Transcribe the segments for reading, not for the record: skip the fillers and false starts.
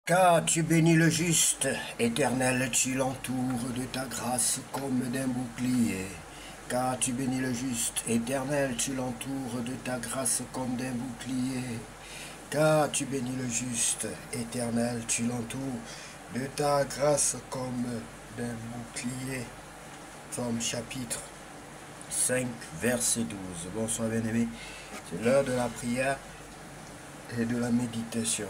Car tu bénis le juste, Éternel, tu l'entoures de ta grâce comme d'un bouclier. Car tu bénis le juste, Éternel, tu l'entoures de ta grâce comme d'un bouclier. Car tu bénis le juste, Éternel, tu l'entoures de ta grâce comme d'un bouclier. Psaume chapitre 5, verset 12. Bonsoir bien-aimés, c'est l'heure de la prière et de la méditation.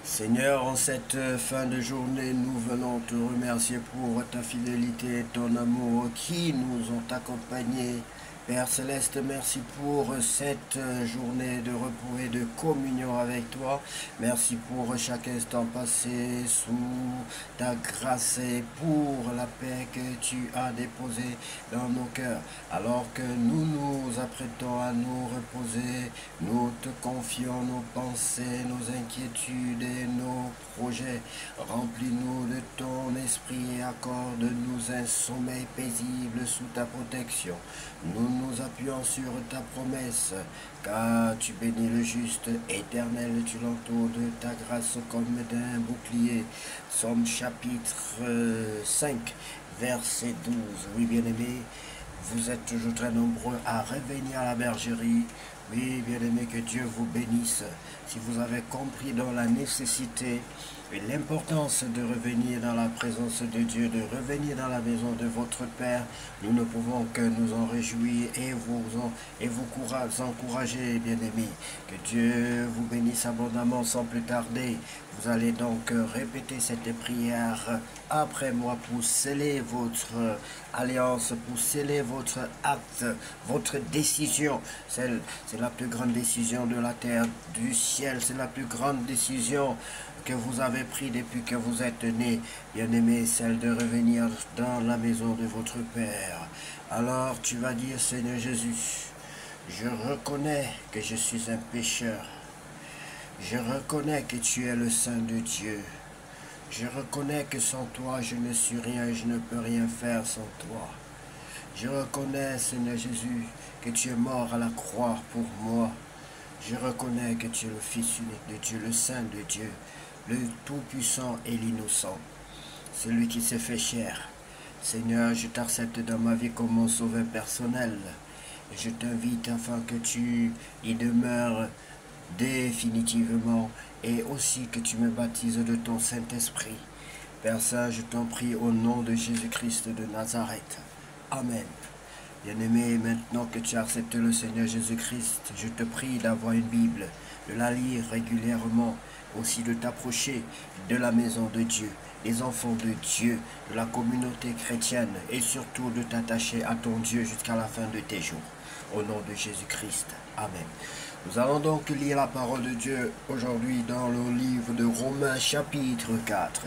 Seigneur, en cette fin de journée, nous venons te remercier pour ta fidélité et ton amour qui nous ont accompagnés. Père Céleste, merci pour cette journée de repos et de communion avec toi. Merci pour chaque instant passé sous ta grâce et pour la paix que tu as déposée dans nos cœurs. Alors que nous nous apprêtons à nous reposer, nous te confions nos pensées, nos inquiétudes et nos projets. Remplis-nous de ton esprit et accorde-nous un sommeil paisible sous ta protection. Nous nous appuyons sur ta promesse, car tu bénis le juste, Éternel, tu l'entoures de ta grâce comme d'un bouclier. Psaume chapitre 5, verset 12. Oui, bien-aimés, vous êtes toujours très nombreux à revenir à la bergerie. Oui, bien-aimés, que Dieu vous bénisse. Si vous avez compris dans la nécessité et l'importance de revenir dans la présence de Dieu, de revenir dans la maison de votre Père, nous ne pouvons que nous en réjouir et vous encourager, bien-aimés. Que Dieu vous bénisse abondamment sans plus tarder. Vous allez donc répéter cette prière après moi pour sceller votre alliance, pour sceller votre acte, votre décision. C'est la plus grande décision de la terre, du ciel. C'est la plus grande décision que vous avez prise depuis que vous êtes né. Bien-aimé, celle de revenir dans la maison de votre Père. Alors tu vas dire, Seigneur Jésus, je reconnais que je suis un pécheur. Je reconnais que tu es le Saint de Dieu. Je reconnais que sans toi, je ne suis rien, je ne peux rien faire sans toi. Je reconnais, Seigneur Jésus, que tu es mort à la croix pour moi. Je reconnais que tu es le Fils unique de Dieu, le Saint de Dieu, le Tout-Puissant et l'Innocent, celui qui s'est fait chair. Seigneur, je t'accepte dans ma vie comme mon sauveur personnel. Et je t'invite afin que tu y demeures définitivement et aussi que tu me baptises de ton Saint-Esprit. Père Saint, je t'en prie au nom de Jésus-Christ de Nazareth. Amen. Bien-aimé, maintenant que tu acceptes le Seigneur Jésus-Christ, je te prie d'avoir une Bible, de la lire régulièrement, aussi de t'approcher de la maison de Dieu, des enfants de Dieu, de la communauté chrétienne et surtout de t'attacher à ton Dieu jusqu'à la fin de tes jours. Au nom de Jésus-Christ. Amen. Nous allons donc lire la parole de Dieu aujourd'hui dans le livre de Romains chapitre 4.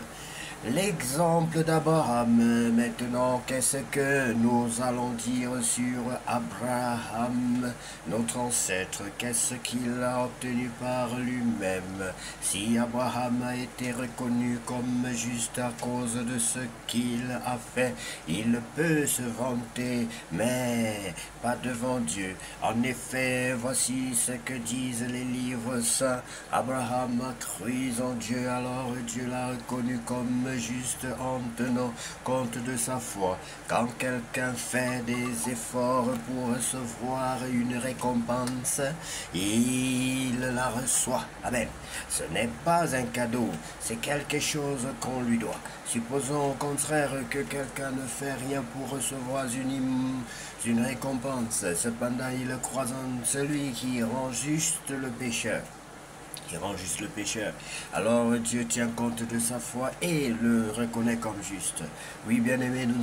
L'exemple d'Abraham. Maintenant, qu'est-ce que nous allons dire sur Abraham, notre ancêtre? Qu'est-ce qu'il a obtenu par lui-même? Si Abraham a été reconnu comme juste à cause de ce qu'il a fait, il peut se vanter, mais pas devant Dieu. En effet, voici ce que disent les livres saints. Abraham a cru en Dieu, alors Dieu l'a reconnu comme juste en tenant compte de sa foi. Quand quelqu'un fait des efforts pour recevoir une récompense, il la reçoit. Amen. Ce n'est pas un cadeau, c'est quelque chose qu'on lui doit. Supposons au contraire que quelqu'un ne fait rien pour recevoir une récompense. Cependant, il croit en celui qui rend juste le pécheur. Alors Dieu tient compte de sa foi et le reconnaît comme juste. Oui, bien-aimés, nous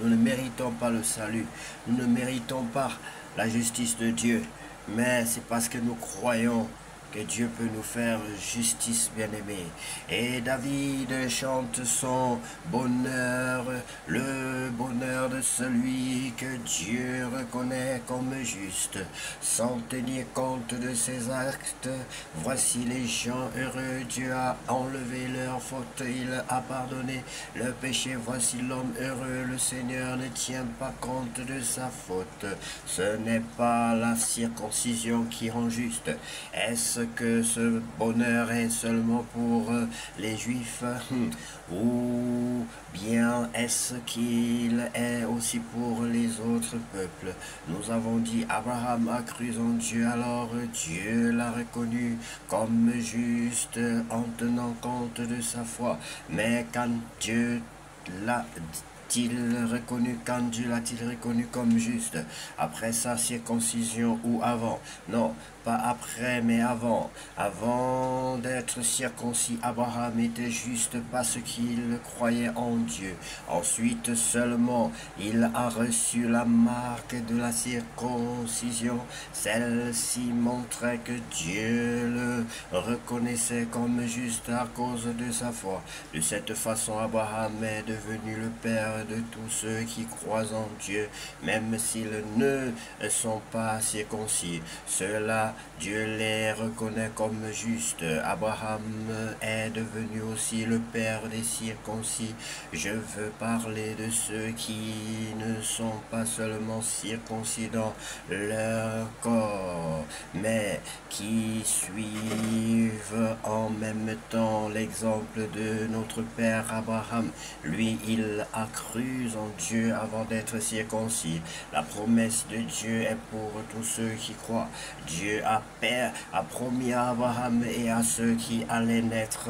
ne méritons pas le salut. Nous ne méritons pas la justice de Dieu. Mais c'est parce que nous croyons que Dieu peut nous faire justice, bien-aimés. Et David chante son bonheur, le bonheur de celui que Dieu reconnaît comme juste, sans tenir compte de ses actes. Voici les gens heureux, Dieu a enlevé leur faute, il a pardonné le péché. Voici l'homme heureux, le Seigneur ne tient pas compte de sa faute. Ce n'est pas la circoncision qui rend juste. Est-ce est-ce que ce bonheur est seulement pour les Juifs ou bien est-ce qu'il est aussi pour les autres peuples? Nous avons dit Abraham a cru en Dieu, alors Dieu l'a reconnu comme juste en tenant compte de sa foi. Mais quand Dieu quand Dieu l'a-t-il reconnu comme juste? Après sa circoncision ou avant? Non, pas après, mais avant. Avant d'être circoncis, Abraham était juste parce qu'il croyait en Dieu. Ensuite seulement, il a reçu la marque de la circoncision. Celle-ci montrait que Dieu le reconnaissait comme juste à cause de sa foi. De cette façon, Abraham est devenu le père de tous ceux qui croient en Dieu, même s'ils ne sont pas circoncis. Ceux-là, Dieu les reconnaît comme justes. Abraham est devenu aussi le père des circoncis. Je veux parler de ceux qui ne sont pas seulement circoncis dans leur corps, mais qui suivent en même temps l'exemple de notre père Abraham. Lui, il a cru en Dieu avant d'être circoncis. La promesse de Dieu est pour tous ceux qui croient. Dieu a promis à Abraham et à ceux qui allaient naître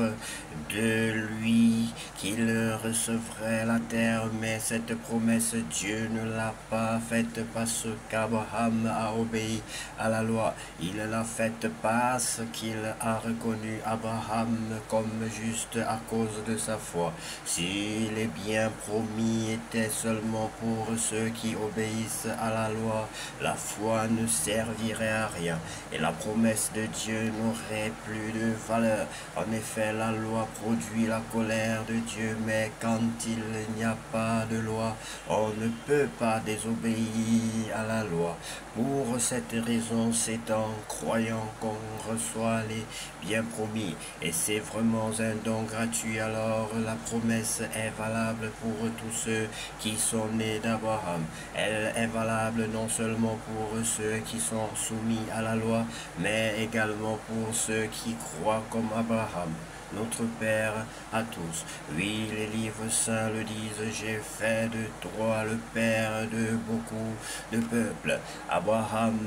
de lui qu'il recevrait la terre, mais cette promesse, Dieu ne l'a pas faite parce qu'Abraham a obéi à la loi. Il l'a faite parce qu'il a reconnu Abraham comme juste à cause de sa foi. Si les biens promis étaient seulement pour ceux qui obéissent à la loi, la foi ne servirait à rien et la promesse de Dieu n'aurait plus de valeur. En effet, la loi produit la colère de Dieu, mais quand il n'y a pas de loi, on ne peut pas désobéir à la loi. Pour cette raison, c'est en croyant qu'on reçoit les biens promis, et c'est vraiment un don gratuit. Alors la promesse est valable pour tous ceux qui sont nés d'Abraham. Elle est valable non seulement pour ceux qui sont soumis à la loi, mais également pour ceux qui croient comme Abraham, notre Père à tous. Oui, les livres saints le disent, j'ai fait de toi le Père de beaucoup de peuples. Abraham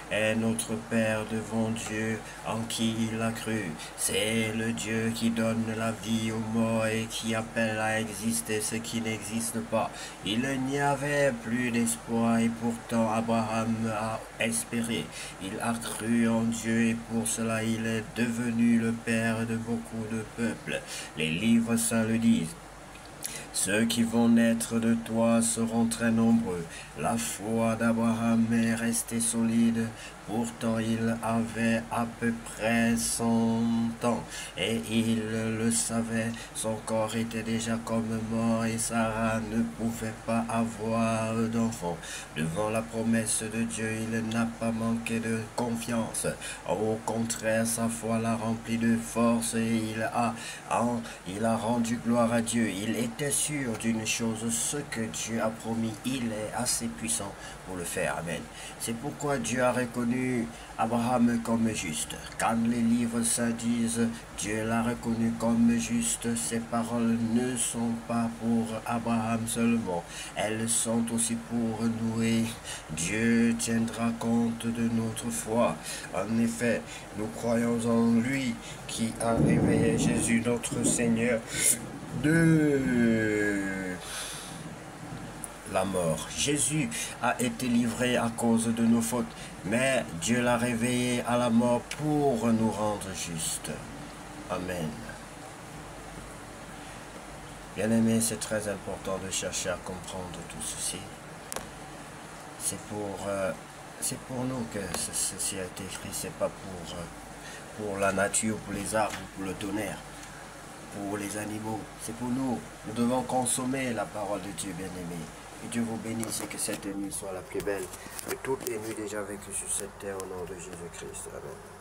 est notre Père devant Dieu en qui il a cru. C'est le Dieu qui donne la vie aux morts et qui appelle à exister ce qui n'existe pas. Il n'y avait plus d'espoir et pourtant Abraham a espéré. Il a cru en Dieu et pour cela il est devenu le Père de beaucoup de peuples. Les livres saints le disent. Ceux qui vont naître de toi seront très nombreux. La foi d'Abraham est restée solide. Pourtant, il avait à peu près 100 ans et il le savait. Son corps était déjà comme mort et Sarah ne pouvait pas avoir d'enfant. Devant la promesse de Dieu, il n'a pas manqué de confiance. Au contraire, sa foi l'a rempli de force et il a rendu gloire à Dieu. Il était sûr d'une chose, ce que Dieu a promis, il est assez puissant pour le faire. Amen. C'est pourquoi Dieu a reconnu Abraham comme juste. Quand les livres saints disent Dieu l'a reconnu comme juste, ces paroles ne sont pas pour Abraham seulement, elles sont aussi pour nous et Dieu tiendra compte de notre foi. En effet, nous croyons en lui qui a réveillé Jésus notre Seigneur de la mort. Jésus a été livré à cause de nos fautes, mais Dieu l'a réveillé à la mort pour nous rendre justes. Amen. Bien-aimés, c'est très important de chercher à comprendre tout ceci. C'est pour nous que ceci a été écrit, c'est pas pour la nature, pour les arbres, pour le tonnerre, pour les animaux. C'est pour nous. Nous devons consommer la parole de Dieu, bien-aimés. Que Dieu vous bénisse et que cette nuit soit la plus belle de toutes les nuits déjà vécues sur cette terre au nom de Jésus-Christ. Amen.